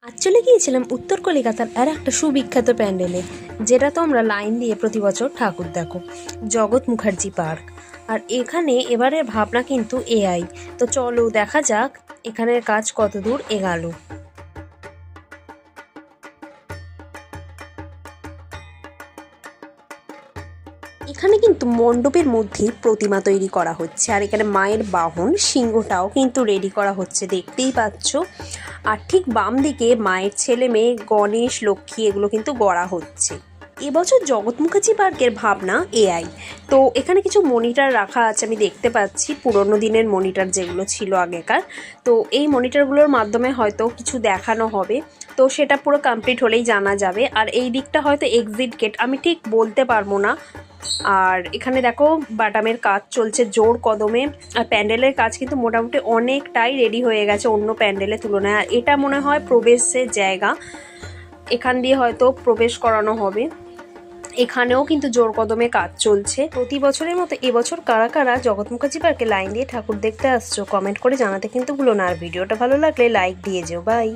আজ চলে গিয়েছিলাম উত্তর কলিকাতার আর একটা সুবিখ্যাত প্যান্ডেলে, যেটা তোমরা লাইন দিয়ে প্রতি বছর ঠাকুর দেখো, জগৎ মুখার্জি পার্ক। আর এখানে এবারের ভাবনা কিন্তু এআই। তো চলো দেখা যাক এখানের কাজ কত দূর এগালো। এখানে কিন্তু মণ্ডপের মধ্যে প্রতিমা তৈরি করা হচ্ছে, আর এখানে মায়ের বাহন সিংহটাও কিন্তু রেডি করা হচ্ছে, দেখতেই পাচ্ছ। আর ঠিক বাম দিকে মায়ের ছেলে মেয়ে গণেশ লক্ষ্মী এগুলো কিন্তু গড়া হচ্ছে। এবছর জগৎ মুখার্জি পার্কের ভাবনা এআই। তো এখানে কিছু মনিটর রাখা আছে, আমি দেখতে পাচ্ছি পুরোনো দিনের মনিটর যেগুলো ছিল আগেকার। তো এই মনিটরগুলোর মাধ্যমে হয়তো কিছু দেখানো হবে, তো সেটা পুরো কমপ্লিট হলেই জানা যাবে। আর এই দিকটা হয়তো এক্সিট গেট, আমি ঠিক বলতে পারবো না। আর এখানে দেখো বাটামের কাজ চলছে জোর কদমে, আর প্যান্ডেলের কাজ কিন্তু মোটামুটি অনেকটাই রেডি হয়ে গেছে অন্য প্যান্ডেলের তুলনায়। আর এটা মনে হয় প্রবেশের জায়গা, এখান দিয়ে হয়তো প্রবেশ করানো হবে। এখানেও কিন্তু জোর কদমে কাজ চলছে। প্রতি বছরের মতো এবছর কারা কারা জগৎ মুখার্জি পার্কে লাইন দিয়ে ঠাকুর দেখতে আসছো কমেন্ট করে জানাতে কিন্তু ভুলো না। আর ভিডিওটা ভালো লাগলে লাইক দিয়ে যেও। বাই।